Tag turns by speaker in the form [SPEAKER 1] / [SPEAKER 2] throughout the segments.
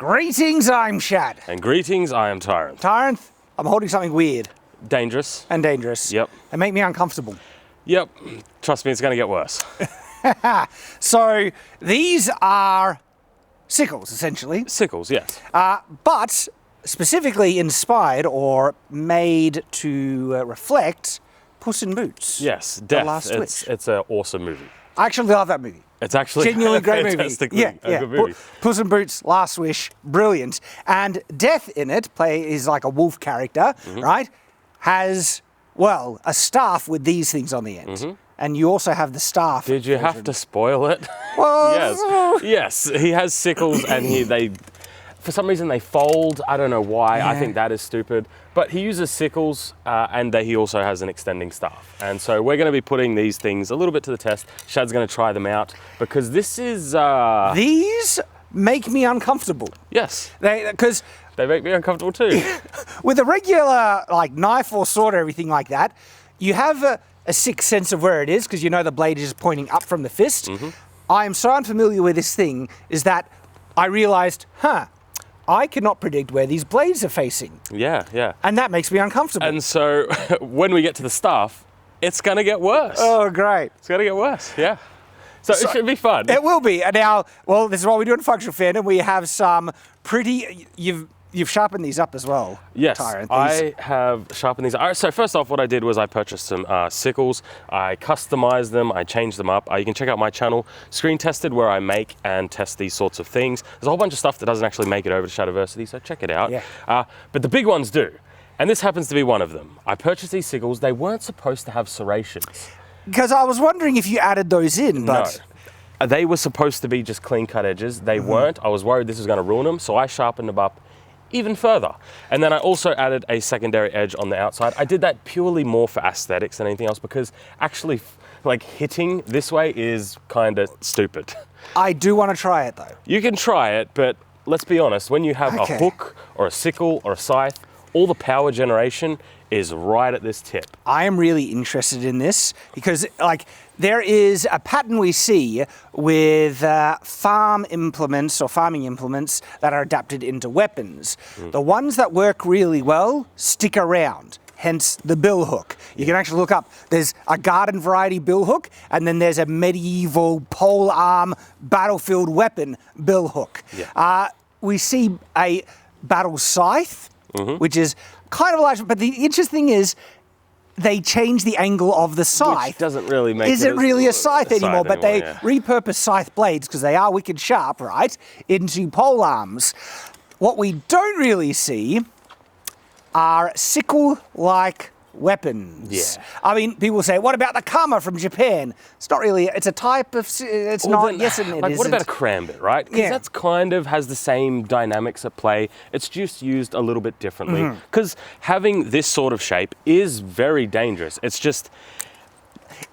[SPEAKER 1] Greetings, I'm Shad.
[SPEAKER 2] And greetings, I am Tyranth.
[SPEAKER 1] Tyranth, I'm holding something weird.
[SPEAKER 2] Dangerous.
[SPEAKER 1] And dangerous.
[SPEAKER 2] Yep.
[SPEAKER 1] And make me uncomfortable.
[SPEAKER 2] Yep. Trust me, it's going to get worse.
[SPEAKER 1] So these are sickles, essentially.
[SPEAKER 2] Sickles, yes.
[SPEAKER 1] But specifically inspired or made to reflect Puss in Boots.
[SPEAKER 2] Yes,
[SPEAKER 1] The
[SPEAKER 2] Death.
[SPEAKER 1] Last Witch.
[SPEAKER 2] It's an awesome movie.
[SPEAKER 1] I actually love that movie.
[SPEAKER 2] It's actually
[SPEAKER 1] Genuinely great movie.
[SPEAKER 2] fantastically a good movie.
[SPEAKER 1] Puss in Boots, Last Wish, brilliant. And Death in it is like a wolf character, right? Has, well, a staff with these things on the end. And you also have the staff.
[SPEAKER 2] Did you have to spoil it?
[SPEAKER 1] Well,
[SPEAKER 2] Yes. He has sickles and they, for some reason, they fold. I don't know why. I think that is stupid. But he uses sickles and he also has an extending staff. And so we're going to be putting these things a little bit to the test. Shad's going to try them out because this is...
[SPEAKER 1] These make me uncomfortable.
[SPEAKER 2] Yes.
[SPEAKER 1] Because
[SPEAKER 2] they make me uncomfortable too.
[SPEAKER 1] with a regular like knife or sword or everything like that, you have a sixth sense of where it is because you know the blade is pointing up from the fist. I am so unfamiliar with this thing is that I realized, I cannot predict where these blades are facing.
[SPEAKER 2] Yeah.
[SPEAKER 1] And that makes me uncomfortable.
[SPEAKER 2] And so when we get to the staff, it's going to get worse.
[SPEAKER 1] Oh, great.
[SPEAKER 2] It's going to get worse, yeah. So it should be fun.
[SPEAKER 1] It will be. And now, well, this is what we do in Functional Fandom. We have some pretty... You've sharpened these up as well.
[SPEAKER 2] Yes,
[SPEAKER 1] Tyranth.
[SPEAKER 2] I have sharpened these. So first off, what I did was I purchased some sickles. I customized them. I changed them up. You can check out my channel, Screen Tested, where I make and test these sorts of things. There's a whole bunch of stuff that doesn't actually make it over to Shadiversity, so check it out.
[SPEAKER 1] Yeah.
[SPEAKER 2] But the big ones do. And this happens to be one of them. I purchased these sickles. They weren't supposed to have serrations.
[SPEAKER 1] Because I was wondering if you added those in, but...
[SPEAKER 2] No. They were supposed to be just clean-cut edges. They weren't. I was worried this was going to ruin them, so I sharpened them up even further. And then I also added a secondary edge on the outside. I did that purely more for aesthetics than anything else because actually like hitting this way is kind of stupid.
[SPEAKER 1] I do want to try it though.
[SPEAKER 2] You can try it, but let's be honest, when you have a hook or a sickle or a scythe, all the power generation is right at this tip.
[SPEAKER 1] I am really interested in this because like there is a pattern we see with farm implements or farming implements that are adapted into weapons. The ones that work really well stick around, hence the bill hook. You can actually look up, there's a garden variety bill hook and then there's a medieval pole arm battlefield weapon bill hook. We see a battle scythe, which is kind of large, but the interesting thing is they change the angle of the scythe.
[SPEAKER 2] Which doesn't really make
[SPEAKER 1] Isn't really a scythe anymore, but they
[SPEAKER 2] yeah.
[SPEAKER 1] repurpose scythe blades, because they are wicked sharp, right, into pole arms. What we don't really see are sickle-like weapons.
[SPEAKER 2] Yeah.
[SPEAKER 1] I mean, people say, what about the kama from Japan? It's not really, it's a type of, it's
[SPEAKER 2] Well,
[SPEAKER 1] not,
[SPEAKER 2] then,
[SPEAKER 1] yes and it
[SPEAKER 2] like,
[SPEAKER 1] isn't.
[SPEAKER 2] what about a karambit, right? Because
[SPEAKER 1] Yeah.
[SPEAKER 2] that's kind of has the same dynamics at play. It's just used a little bit differently. Because having this sort of shape is very dangerous. It's just,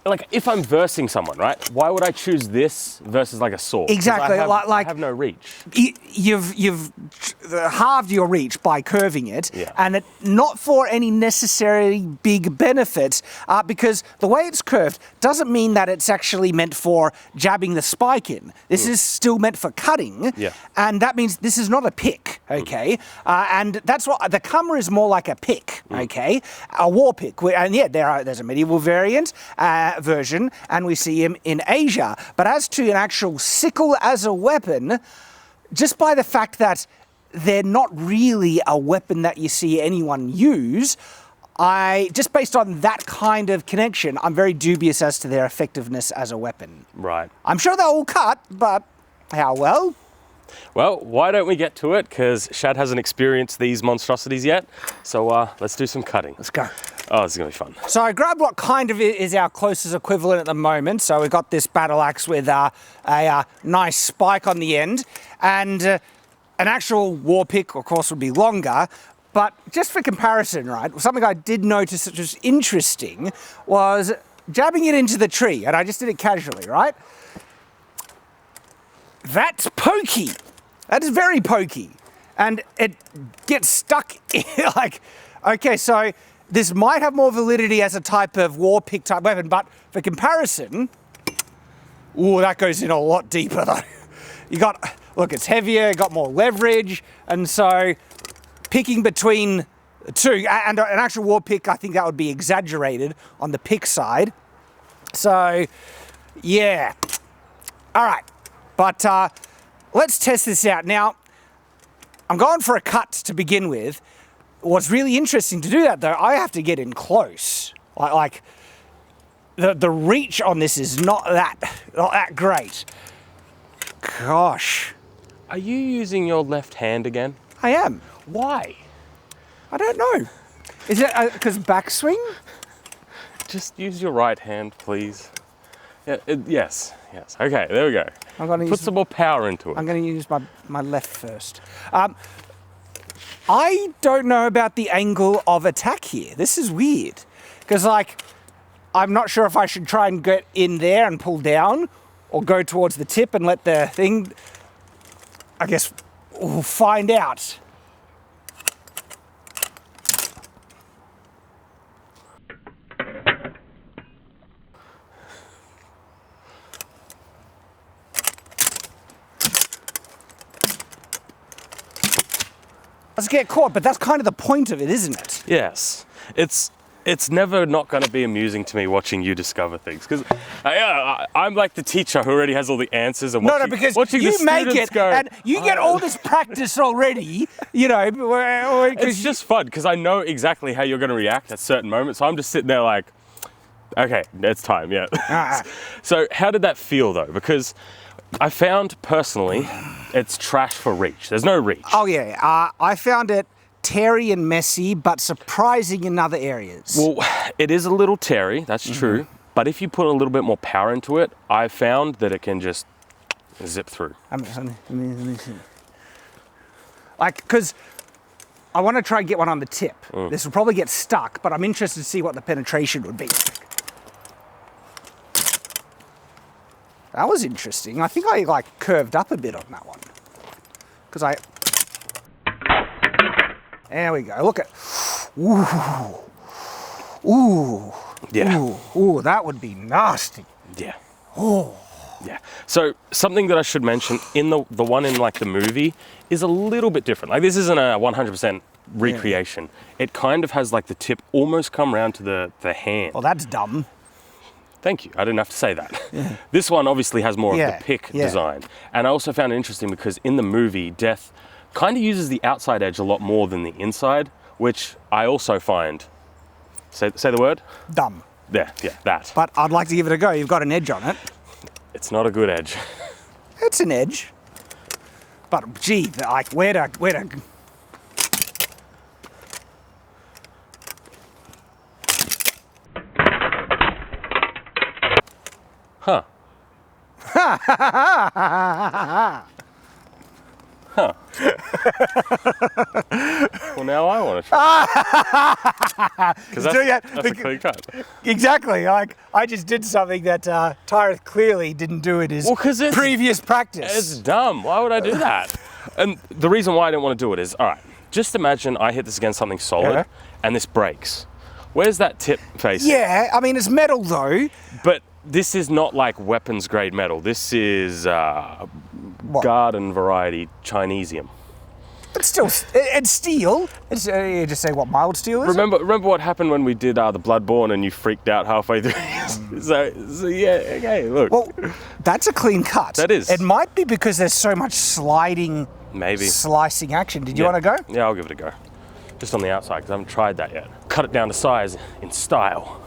[SPEAKER 2] like, if I'm versing someone, right? Why would I choose this versus like a sword? 'Cause
[SPEAKER 1] Exactly,
[SPEAKER 2] I have no reach.
[SPEAKER 1] You've halved your reach by curving it,
[SPEAKER 2] Yeah.
[SPEAKER 1] and it, not for any necessarily big benefit, because the way it's curved doesn't mean that it's actually meant for jabbing the spike in. This is still meant for cutting,
[SPEAKER 2] Yeah.
[SPEAKER 1] and that means this is not a pick, okay? And that's what, the kama is more like a pick, okay? A war pick, and yeah, there's a medieval variant, version, and we see him in Asia. But as to an actual sickle as a weapon, just by the fact that they're not really a weapon that you see anyone use, just based on that kind of connection, I'm very dubious as to their effectiveness as a weapon.
[SPEAKER 2] Right.
[SPEAKER 1] I'm sure they'll all cut, but how well?
[SPEAKER 2] Well, why don't we get to it? Because Shad hasn't experienced these monstrosities yet. So let's do some cutting.
[SPEAKER 1] Let's go.
[SPEAKER 2] Oh, this is going to be fun.
[SPEAKER 1] So I grabbed what kind of is our closest equivalent at the moment. So we've got this battle axe with a nice spike on the end. And an actual war pick, of course, would be longer. But just for comparison, right, something I did notice that was interesting was jabbing it into the tree. And I just did it casually, right? That's pokey. That is very pokey. And it gets stuck in, like, okay, so this might have more validity as a type of war pick type weapon, but for comparison, ooh, that goes in a lot deeper though. You got look, it's heavier, got more leverage, and so picking between the two, and an actual war pick, I think that would be exaggerated on the pick side. So, yeah. All right, but let's test this out. Now, I'm going for a cut to begin with. What's really interesting to do that, though, I have to get in close. Like the reach on this is not that great. Gosh.
[SPEAKER 2] Are you using your left hand again?
[SPEAKER 1] I am.
[SPEAKER 2] Why?
[SPEAKER 1] I don't know. Is it because backswing?
[SPEAKER 2] Just use your right hand, please. Yeah, yes. Okay, there we go.
[SPEAKER 1] I'm gonna
[SPEAKER 2] Put some more power into it.
[SPEAKER 1] I'm going to use my left first. I don't know about the angle of attack here. This is weird. Because, like, I'm not sure if I should try and get in there and pull down or go towards the tip and let the thing... I guess we'll find out. Let's get caught, but that's kind of the point of it, isn't it?
[SPEAKER 2] Yes. It's never not going to be amusing to me watching you discover things, because I'm like the teacher who already has all the answers and watching,
[SPEAKER 1] because
[SPEAKER 2] watching
[SPEAKER 1] you
[SPEAKER 2] the
[SPEAKER 1] make
[SPEAKER 2] students
[SPEAKER 1] it
[SPEAKER 2] go,
[SPEAKER 1] and you get all this practice already, you know.
[SPEAKER 2] It's just fun because I know exactly how you're going to react at certain moments. So I'm just sitting there like, okay, it's time, yeah. So how did that feel though? Because I found personally, it's trash for reach. There's no reach.
[SPEAKER 1] Oh yeah, I found it teary and messy, but surprising in other areas.
[SPEAKER 2] Well, it is a little teary, that's true. But if you put a little bit more power into it, I found that it can just zip through.
[SPEAKER 1] Let me see. Like, because I want to try and get one on the tip. This will probably get stuck, but I'm interested to see what the penetration would be. That was interesting. I think I like curved up a bit on that one. Because there we go. Look at, ooh,
[SPEAKER 2] Yeah.
[SPEAKER 1] ooh, that would be nasty.
[SPEAKER 2] Yeah.
[SPEAKER 1] Oh.
[SPEAKER 2] Yeah. So something that I should mention in the one in like the movie is a little bit different. Like this isn't a 100% recreation. Yeah. It kind of has like the tip almost come around to the hand.
[SPEAKER 1] Well, that's dumb.
[SPEAKER 2] Thank you. I didn't have to say that. Yeah. This one obviously has more of the pick design. And I also found it interesting because in the movie, Death kind of uses the outside edge a lot more than the inside, which I also find, say the word?
[SPEAKER 1] Dumb.
[SPEAKER 2] Yeah, that.
[SPEAKER 1] But I'd like to give it a go. You've got an edge on it.
[SPEAKER 2] It's not a good edge.
[SPEAKER 1] It's an edge. But gee, like where to
[SPEAKER 2] Huh. Huh. Well, now I want to try. Because that's a clean cut.
[SPEAKER 1] Exactly. Like I just did something that Tyranth clearly didn't do in his previous practice.
[SPEAKER 2] It's dumb. Why would I do that? And the reason why I didn't want to do it is, all right, just imagine I hit this against something solid and this breaks. Where's that tip facing?
[SPEAKER 1] Yeah, I mean, it's metal though.
[SPEAKER 2] But this is not like weapons grade metal. This is garden variety Chinesium.
[SPEAKER 1] But still, it's steel. It's, you just say what mild steel is.
[SPEAKER 2] Remember what happened when we did the Bloodborne and you freaked out halfway through? so yeah, okay, look.
[SPEAKER 1] Well, that's a clean cut.
[SPEAKER 2] That is.
[SPEAKER 1] It might be because there's so much sliding, slicing action. Did you want to go?
[SPEAKER 2] Yeah, I'll give it a go. Just on the outside because I haven't tried that yet. Cut it down to size in style.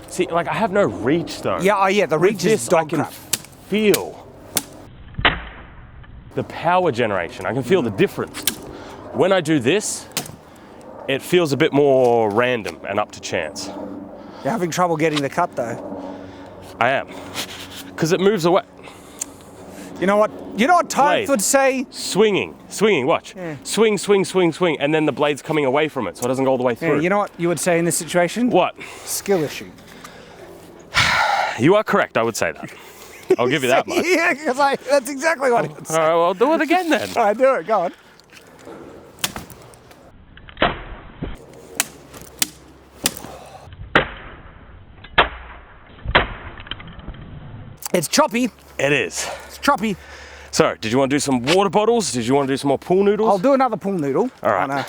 [SPEAKER 2] See, like I have no reach though.
[SPEAKER 1] Yeah, the reach is dog crap.
[SPEAKER 2] I can feel the power generation. I can feel the difference. When I do this, it feels a bit more random and up to chance.
[SPEAKER 1] You're having trouble getting the cut though.
[SPEAKER 2] I am, because it moves away.
[SPEAKER 1] You know what Tyranth would say?
[SPEAKER 2] Swinging, watch. Yeah. Swing, and then the blade's coming away from it so it doesn't go all the way through.
[SPEAKER 1] Yeah, you know what you would say in this situation?
[SPEAKER 2] What?
[SPEAKER 1] Skill issue.
[SPEAKER 2] You are correct, I would say that. I'll give you that much.
[SPEAKER 1] Yeah, because that's exactly what I would say.
[SPEAKER 2] All right, well, do it again then.
[SPEAKER 1] All right, do it, go on. It's choppy.
[SPEAKER 2] It is.
[SPEAKER 1] It's choppy.
[SPEAKER 2] So, did you want to do some water bottles? Did you want to do some more pool noodles?
[SPEAKER 1] I'll do another pool noodle.
[SPEAKER 2] All right.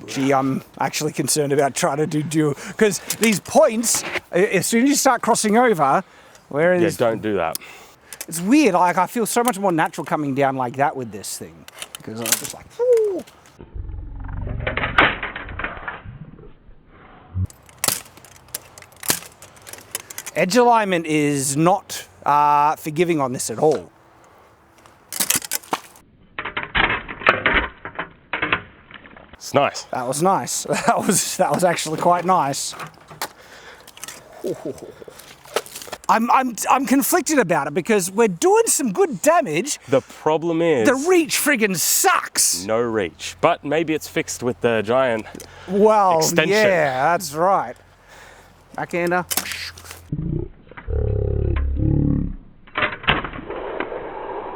[SPEAKER 1] Gee, I'm actually concerned about trying to do dual, because these points, as soon as you start crossing over, where is...
[SPEAKER 2] Yeah, don't do that.
[SPEAKER 1] It's weird, like I feel so much more natural coming down like that with this thing. Because I'm just like, ooh. Edge alignment is not forgiving on this at all.
[SPEAKER 2] It's nice.
[SPEAKER 1] That was nice. That was actually quite nice. I'm conflicted about it because we're doing some good damage.
[SPEAKER 2] The problem is...
[SPEAKER 1] The reach friggin' sucks.
[SPEAKER 2] No reach. But maybe it's fixed with the giant extension.
[SPEAKER 1] Yeah, that's right. Backhander.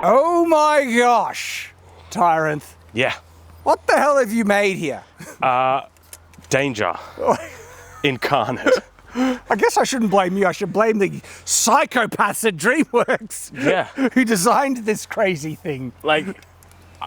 [SPEAKER 1] Oh my gosh, Tyranth.
[SPEAKER 2] Yeah.
[SPEAKER 1] What the hell have you made here?
[SPEAKER 2] Danger. Incarnate.
[SPEAKER 1] I guess I shouldn't blame you. I should blame the psychopaths at DreamWorks.
[SPEAKER 2] Yeah.
[SPEAKER 1] Who designed this crazy thing.
[SPEAKER 2] Like,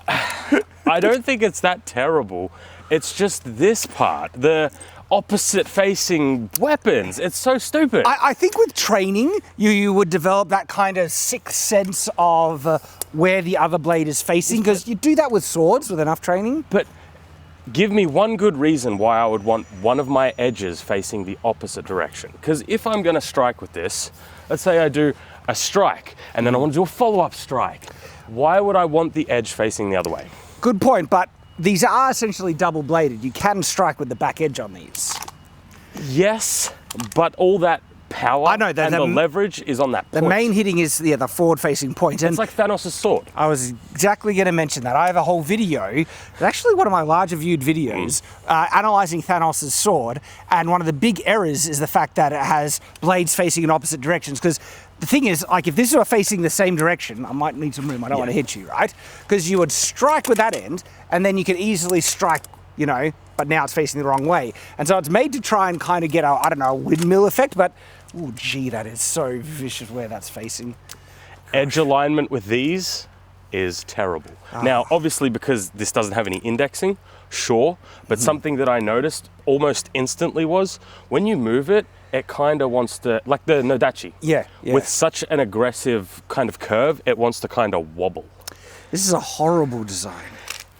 [SPEAKER 2] I don't think it's that terrible. It's just this part, the opposite facing weapons. It's so stupid.
[SPEAKER 1] I think with training, you would develop that kind of sixth sense of where the other blade is facing, because you do that with swords with enough training.
[SPEAKER 2] But give me one good reason why I would want one of my edges facing the opposite direction. Because if I'm going to strike with this, let's say I do a strike and then I want to do a follow-up strike, why would I want the edge facing the other way?
[SPEAKER 1] Good point, but these are essentially double-bladed. You can strike with the back edge on these.
[SPEAKER 2] Yes, but all that power
[SPEAKER 1] and
[SPEAKER 2] the leverage is on that point.
[SPEAKER 1] The main hitting is the forward-facing point.
[SPEAKER 2] It's like Thanos' sword.
[SPEAKER 1] I was exactly going to mention that. I have a whole video, it's actually one of my larger viewed videos, analysing Thanos' sword, and one of the big errors is the fact that it has blades facing in opposite directions, because the thing is, like, if this were facing the same direction, I might need some room, I don't want to hit you, right? Because you would strike with that end, and then you could easily strike, you know, but now it's facing the wrong way. And so it's made to try and kind of get a, I don't know, a windmill effect, but, oh gee, that is so vicious where that's facing.
[SPEAKER 2] Edge alignment with these is terrible. Now, obviously, because this doesn't have any indexing, sure, but something that I noticed almost instantly was, when you move it, it kind of wants to, like the Nodachi.
[SPEAKER 1] Yeah.
[SPEAKER 2] With such an aggressive kind of curve, it wants to kind of wobble.
[SPEAKER 1] This is a horrible design.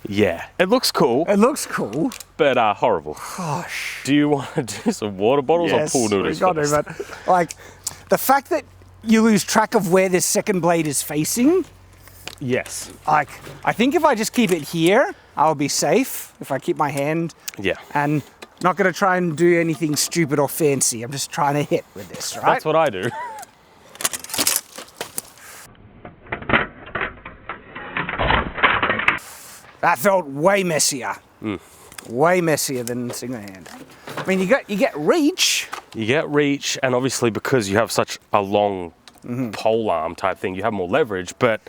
[SPEAKER 2] Yeah, it looks cool.
[SPEAKER 1] It looks cool.
[SPEAKER 2] But horrible.
[SPEAKER 1] Gosh.
[SPEAKER 2] Do you want to do some water bottles or pool noodles?
[SPEAKER 1] Yes, but like, the fact that you lose track of where this second blade is facing.
[SPEAKER 2] Yes.
[SPEAKER 1] Like, I think if I just keep it here, I'll be safe. If I keep my hand.
[SPEAKER 2] Yeah.
[SPEAKER 1] And not going to try and do anything stupid or fancy. I'm just trying to hit with this, right?
[SPEAKER 2] That's what I do.
[SPEAKER 1] That felt way messier. Way messier than single hand. I mean, you get reach.
[SPEAKER 2] You get reach, and obviously because you have such a long pole arm type thing, you have more leverage, but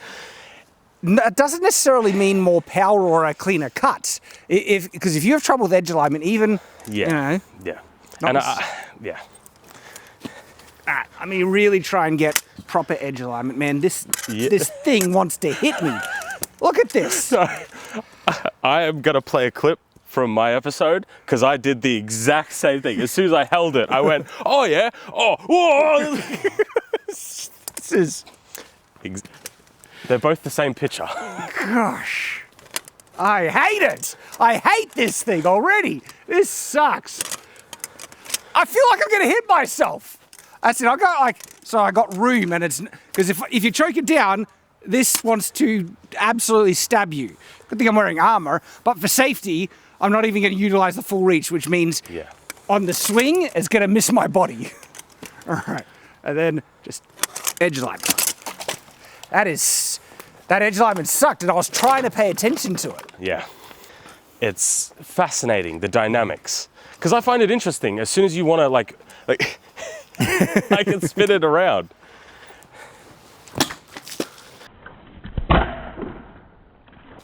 [SPEAKER 1] it doesn't necessarily mean more power or a cleaner cut. Because if you have trouble with edge alignment, even, you know.
[SPEAKER 2] Yeah.
[SPEAKER 1] And
[SPEAKER 2] yeah.
[SPEAKER 1] I mean, really try and get proper edge alignment, man. This thing wants to hit me. Look at this.
[SPEAKER 2] So, I am going to play a clip from my episode, because I did the exact same thing. As soon as I held it, I went, oh yeah, oh, whoa.
[SPEAKER 1] This is...
[SPEAKER 2] They're both the same picture.
[SPEAKER 1] Gosh. I hate it. I hate this thing already. This sucks. I feel like I'm going to hit myself. That's it. I got room, and it's... Because if you choke it down, this wants to absolutely stab you. Good thing I'm wearing armor, but for safety, I'm not even going to utilize the full reach, which means on the swing, it's going to miss my body. All right. And then just edge alignment. That edge alignment sucked, and I was trying to pay attention to it.
[SPEAKER 2] Yeah. It's fascinating, the dynamics. Because I find it interesting. As soon as you want to, like I can spin it around.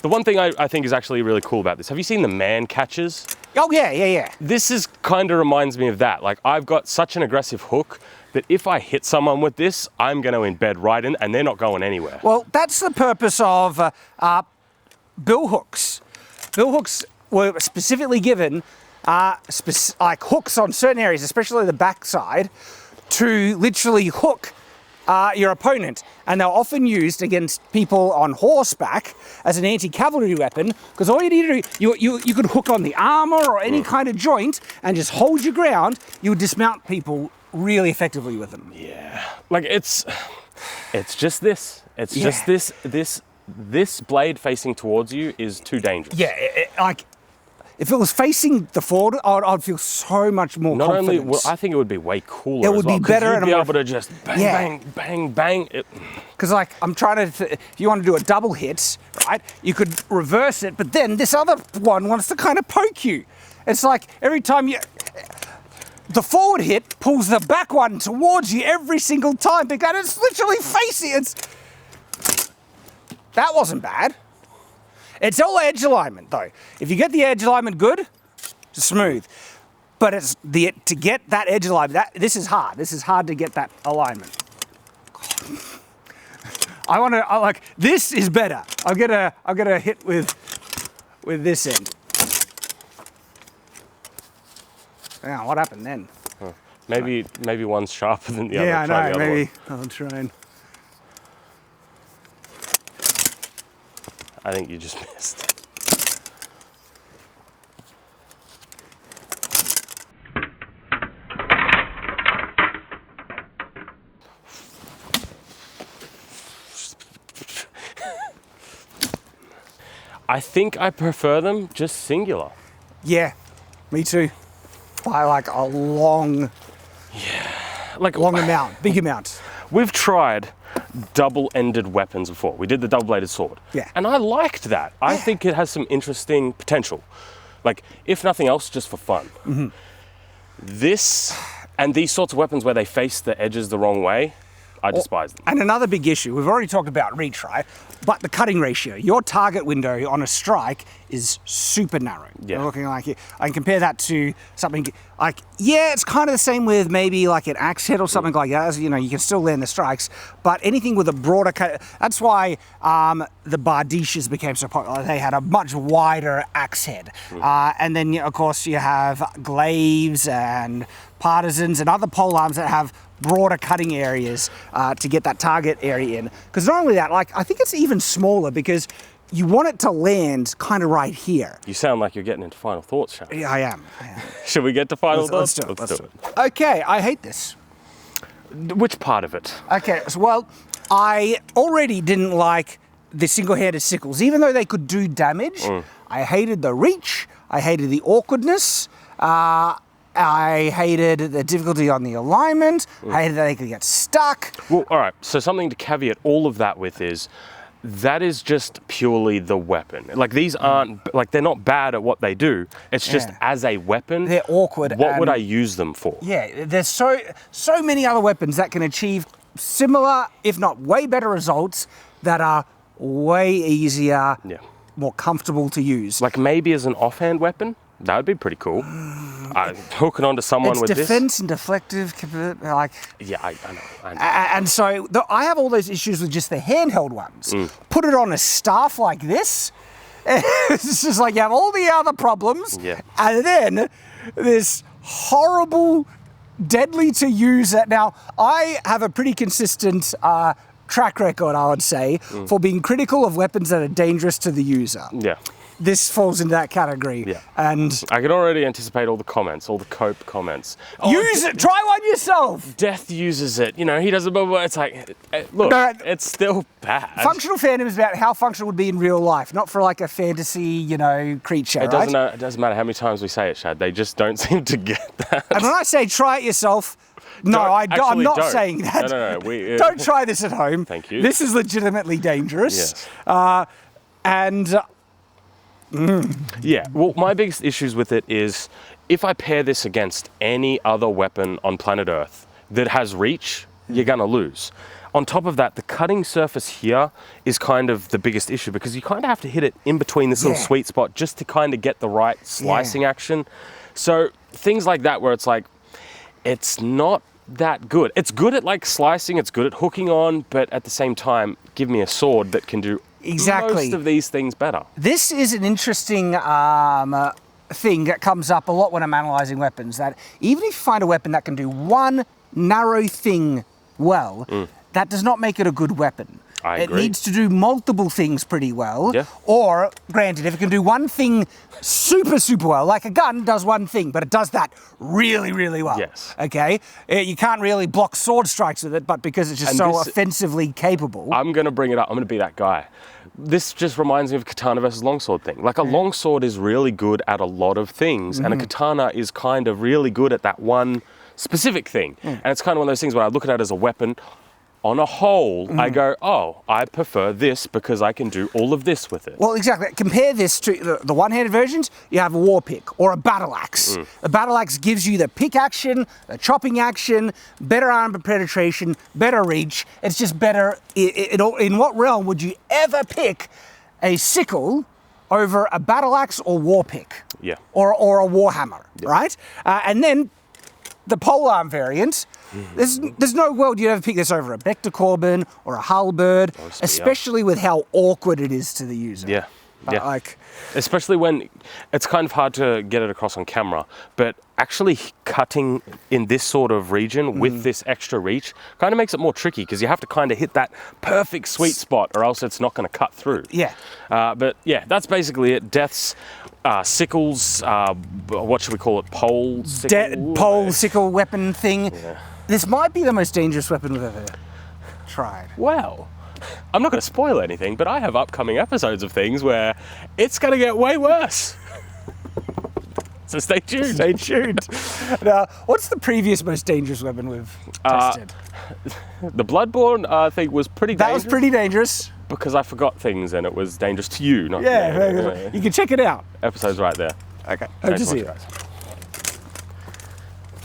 [SPEAKER 2] The one thing I think is actually really cool about this, have you seen the man catchers
[SPEAKER 1] Oh, yeah.
[SPEAKER 2] This is kind of reminds me of that. Like, I've got such an aggressive hook that if I hit someone with this, I'm going to embed right in, and they're not going anywhere.
[SPEAKER 1] Well, that's the purpose of bill hooks. Bill hooks were specifically given, like hooks on certain areas, especially the backside, to literally hook your opponent, and they're often used against people on horseback as an anti-cavalry weapon, because all you need to do, you could hook on the armor or any kind of joint and just hold your ground. You would dismount people really effectively with them.
[SPEAKER 2] Yeah, like it's just this. It's just this blade facing towards you is too dangerous.
[SPEAKER 1] Yeah, like if it was facing the forward, I'd feel so much more
[SPEAKER 2] Not
[SPEAKER 1] confidence.
[SPEAKER 2] only, well, I think it would be way cooler.
[SPEAKER 1] It would
[SPEAKER 2] as well,
[SPEAKER 1] be better,
[SPEAKER 2] 'cause
[SPEAKER 1] and
[SPEAKER 2] you'd be
[SPEAKER 1] I'm
[SPEAKER 2] able to just bang.
[SPEAKER 1] Because like I'm trying to, if you want to do a double hit, right? You could reverse it, but then this other one wants to kind of poke you. It's like every time the forward hit pulls the back one towards you every single time, because it's literally facing. That wasn't bad. It's all edge alignment though. If you get the edge alignment good, it's smooth. But it's to get that edge alignment. This is hard. This is hard to get that alignment. This is better. I'm gonna hit with this end. Yeah, what happened then?
[SPEAKER 2] Huh. Maybe one's sharper than the other.
[SPEAKER 1] Yeah, I
[SPEAKER 2] Try
[SPEAKER 1] know.
[SPEAKER 2] the other
[SPEAKER 1] Maybe
[SPEAKER 2] one.
[SPEAKER 1] I'll try and.
[SPEAKER 2] I think you just missed. I think I prefer them just singular.
[SPEAKER 1] Yeah, me too. By like a long amount, big amount.
[SPEAKER 2] We've tried double-ended weapons before. We did the double-bladed sword.
[SPEAKER 1] Yeah.
[SPEAKER 2] And I liked that. I think it has some interesting potential. Like, if nothing else, just for fun.
[SPEAKER 1] Mm-hmm.
[SPEAKER 2] This, and these sorts of weapons where they face the edges the wrong way, I despise them.
[SPEAKER 1] And another big issue, we've already talked about reach, right? But the cutting ratio, your target window on a strike is super narrow.
[SPEAKER 2] Yeah.
[SPEAKER 1] You're looking like I can compare that to something like, it's kind of the same with maybe like an axe head or something like that. You know, you can still land the strikes, but anything with a broader cut, that's why the Bardishas became so popular. They had a much wider axe head. And then, of course, you have glaives and partisans and other pole arms that have broader cutting areas to get that target area in. Because not only that, like I think it's even smaller because you want it to land kind of right here.
[SPEAKER 2] You sound like you're getting into final thoughts, Sean.
[SPEAKER 1] Yeah, I am.
[SPEAKER 2] Should we get to final thoughts?
[SPEAKER 1] Let's do it. Okay, I hate this.
[SPEAKER 2] Which part of it?
[SPEAKER 1] Okay, well, I already didn't like the single-handed sickles. Even though they could do damage, I hated the reach, I hated the awkwardness, I hated the difficulty on the alignment. I hated that they could get stuck.
[SPEAKER 2] Well, all right. So something to caveat all of that with is that is just purely the weapon. Like these aren't, like they're not bad at what they do. It's just as a weapon.
[SPEAKER 1] They're awkward.
[SPEAKER 2] What would I use them for?
[SPEAKER 1] Yeah, there's so many other weapons that can achieve similar, if not way better results that are way easier, more comfortable to use.
[SPEAKER 2] Like maybe as an offhand weapon? That would be pretty cool. Hooking onto someone with this.
[SPEAKER 1] It's defense and deflective, like.
[SPEAKER 2] Yeah, I know.
[SPEAKER 1] And so I have all those issues with just the handheld ones. Put it on a staff like this. It's just like you have all the other problems.
[SPEAKER 2] Yeah.
[SPEAKER 1] And then this horrible, deadly to use. Now, I have a pretty consistent track record, I would say, for being critical of weapons that are dangerous to the user.
[SPEAKER 2] Yeah.
[SPEAKER 1] This falls into that category.
[SPEAKER 2] Yeah.
[SPEAKER 1] And
[SPEAKER 2] I can already anticipate all the comments, all the cope comments.
[SPEAKER 1] Use it. Try one yourself.
[SPEAKER 2] Death uses it. You know, he does it, but it's like, look, it's still bad.
[SPEAKER 1] Functional fandom is about how functional it would be in real life, not for like a fantasy, creature,
[SPEAKER 2] it doesn't matter how many times we say it, Shad. They just don't seem to get that.
[SPEAKER 1] And when I say try it yourself, I'm not saying that.
[SPEAKER 2] No.
[SPEAKER 1] Don't try this at home.
[SPEAKER 2] Thank you.
[SPEAKER 1] This is legitimately dangerous. Yes.
[SPEAKER 2] Yeah, well, my biggest issues with it is if I pair this against any other weapon on planet Earth that has reach, you're going to lose. On top of that, the cutting surface here is kind of the biggest issue because you kind of have to hit it in between this little sweet spot just to kind of get the right slicing action. So things like that where it's like, it's not that good. It's good at like slicing, it's good at hooking on, but at the same time, give me a sword that can do most of these things better.
[SPEAKER 1] This is an interesting thing that comes up a lot when I'm analysing weapons, that even if you find a weapon that can do one narrow thing well, that does not make it a good weapon.
[SPEAKER 2] I agree.
[SPEAKER 1] It needs to do multiple things pretty well.
[SPEAKER 2] Yeah.
[SPEAKER 1] Or, granted, if it can do one thing super, super well, like a gun does one thing, but it does that really, really well.
[SPEAKER 2] Yes.
[SPEAKER 1] Okay? You can't really block sword strikes with it, but because it's just so offensively capable.
[SPEAKER 2] I'm going to bring it up. I'm going to be that guy. This just reminds me of katana versus longsword thing. Like a longsword is really good at a lot of things, and a katana is kind of really good at that one specific thing. And it's kind of one of those things where I look at it as a weapon. On a whole, I go, oh, I prefer this because I can do all of this with it.
[SPEAKER 1] Well, exactly. Compare this to the one-handed versions. You have a war pick or a battle axe. A battle axe gives you the pick action, the chopping action, better armor penetration, better reach. It's just better. In what realm would you ever pick a sickle over a battle axe or war pick?
[SPEAKER 2] Yeah.
[SPEAKER 1] Or a war hammer, right? And then the polearm variant. There's no world you'd ever pick this over a Vector Corbin or a halberd, especially with how awkward it is to the user.
[SPEAKER 2] Yeah, like, especially when it's kind of hard to get it across on camera, but actually cutting in this sort of region with this extra reach kind of makes it more tricky because you have to kind of hit that perfect sweet spot or else it's not going to cut through.
[SPEAKER 1] Yeah.
[SPEAKER 2] But yeah, that's basically it. Deaths, sickles, what should we call it? Pole-sickle?
[SPEAKER 1] Pole-sickle weapon thing. Yeah. This might be the most dangerous weapon we've ever tried.
[SPEAKER 2] Well, I'm not going to spoil anything, but I have upcoming episodes of things where it's going to get way worse. So stay tuned.
[SPEAKER 1] Stay tuned. Now, what's the previous most dangerous weapon we've tested?
[SPEAKER 2] The Bloodborne thing was pretty dangerous.
[SPEAKER 1] That was pretty dangerous.
[SPEAKER 2] Because I forgot things and it was dangerous to you, not to me.
[SPEAKER 1] You can check it out.
[SPEAKER 2] Episode's right there.
[SPEAKER 1] Okay. Hope to see you.
[SPEAKER 2] Guys.